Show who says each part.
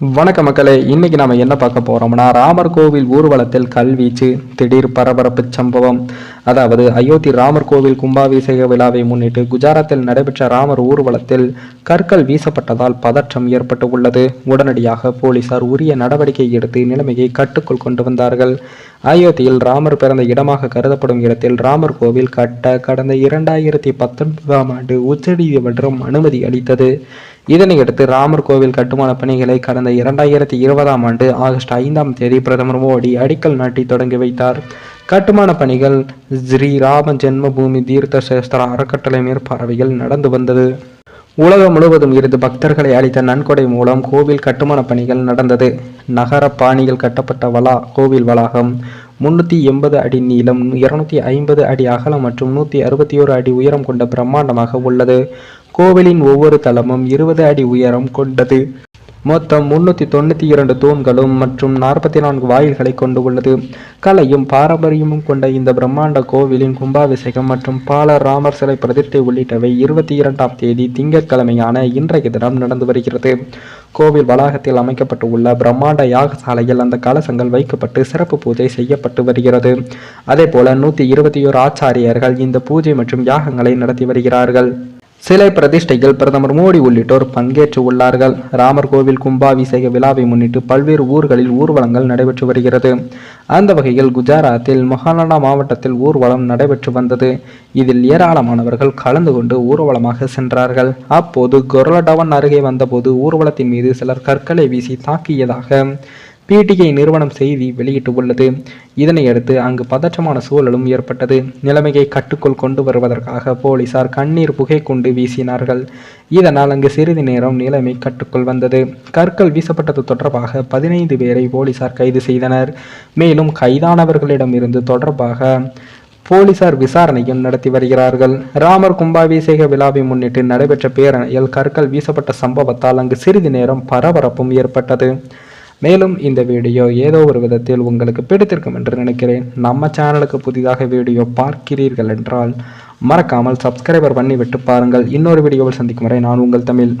Speaker 1: வணக்க மக்களே, இன்னைக்கு நாம என்ன பார்க்க போறோம்னா, ராமர் கோவில் ஊர்வலத்தில் கல்வீச்சு, திடீர் பரபரப்பு சம்பவம். அதாவது அயோத்தி ராமர் கோவில் கும்பாபிஷேக விழாவை முன்னிட்டு குஜராத்தில் நடைபெற்ற ராமர் ஊர்வலத்தில் கற்கள் வீசப்பட்டதால் பதற்றம் ஏற்பட்டு உள்ளது. உடனடியாக போலீசார் உரிய நடவடிக்கை எடுத்து நிலைமையை கட்டுக்குள் கொண்டு வந்தார்கள். அயோத்தியில் ராமர் பிறந்த இடமாக கருதப்படும் இடத்தில் ராமர் கோவில் கட்ட கடந்த 2019ஆம் ஆண்டு உச்சநீதிமன்றம் அனுமதி அளித்தது. இதனையடுத்து ராமர் கோவில் கட்டுமான பணிகளை கடந்த 2020ஆம் ஆண்டு ஆகஸ்ட் 5ஆம் தேதி பிரதமர் மோடி அடிக்கல் நாட்டி தொடங்கி வைத்தார். கட்டுமான பணிகள் ஸ்ரீ ராம ஜென்மபூமி தீர்த்த சேஸ்திர அறக்கட்டளை மேற்பார்வையில் நடந்து வந்தது. உலகம் முழுவதும் இருந்து பக்தர்களை அளித்த நன்கொடை மூலம் கோவில் கட்டுமான பணிகள் நடந்தது. நகர பாணியில் கட்டப்பட்ட கோவில் வளாகம் 380 அடி நீளம், 250 அடி அகலம் மற்றும் 161 அடி உயரம் கொண்ட பிரம்மாண்டமாக உள்ளது. கோவிலின் ஒவ்வொரு தளமும் 20 அடி உயரம் கொண்டது. மொத்தம் 392 தூண்களும் மற்றும் 44 வாயில்களை கொண்டு உள்ளது. கலையும் பாரம்பரியமும் கொண்ட இந்த பிரம்மாண்ட கோவிலின் கும்பாபிஷேகம் மற்றும் பாலர் ராமர் சிலை பிரதிஷ்டை உள்ளிட்டவை 22ஆம் தேதி திங்கட்கிழமையான இன்றைய தினம் நடந்து வருகிறது. கோவில் வளாகத்தில் அமைக்கப்பட்டுள்ள பிரம்மாண்ட யாகசாலையில் அந்த கலசங்கள் வைக்கப்பட்டு சிறப்பு பூஜை செய்யப்பட்டு வருகிறது. அதே போல 121 ஆச்சாரியர்கள் இந்த பூஜை மற்றும் யாகங்களை நடத்தி வருகிறார்கள். சிலை பிரதிஷ்டையில் பிரதமர் மோடி உள்ளிட்டோர் பங்கேற்று உள்ளார்கள். ராமர் கோவில் கும்பாபிஷேக விழாவை முன்னிட்டு பல்வேறு ஊர்களில் ஊர்வலங்கள் நடைபெற்று வருகிறது. அந்த வகையில் குஜராத்தில் மொஹானடா மாவட்டத்தில் ஊர்வலம் நடைபெற்று வந்தது. இதில் ஏராளமானவர்கள் கலந்து கொண்டு ஊர்வலமாக சென்றார்கள். அப்போது கொரலடவன் அருகே வந்தபோது ஊர்வலத்தின் மீது சிலர் கற்களை வீசி தாக்கியதாக பிடிஐ நிறுவனம் செய்தி வெளியிட்டு உள்ளது. இதனையடுத்து அங்கு பதற்றமான சூழலும் ஏற்பட்டது. நிலைமையை கட்டுக்குள் கொண்டு வருவதற்காக போலீசார் கண்ணீர் புகை கொண்டு வீசினார்கள். இதனால் அங்கு சிறிது நேரம் நிலைமை கட்டுக்குள் வந்தது. கற்கள் வீசப்பட்டது தொடர்பாக 15 பேரை போலீசார் கைது செய்தனர். மேலும் கைதானவர்களிடமிருந்து தொடர்பாக போலீசார் விசாரணையும் நடத்தி வருகிறார்கள். ராமர் கும்பாபிஷேக விழாவை முன்னிட்டு நடைபெற்ற பேரணியில் கற்கள் வீசப்பட்ட சம்பவத்தால் அங்கு சிறிது நேரம் பரபரப்பும் ஏற்பட்டது. மேலும் இந்த வீடியோ ஏதோ ஒரு விதத்தில் உங்களுக்கு பிடித்திருக்கும் என்று நினைக்கிறேன். நம்ம சேனலுக்கு புதிதாக வீடியோ பார்க்கிறீர்கள் என்றால் மறக்காமல் சப்ஸ்கிரைபர் பண்ணிவிட்டு பாருங்கள். இன்னொரு வீடியோவில் சந்திக்கும் வரை நான் உங்கள் தமிழ்.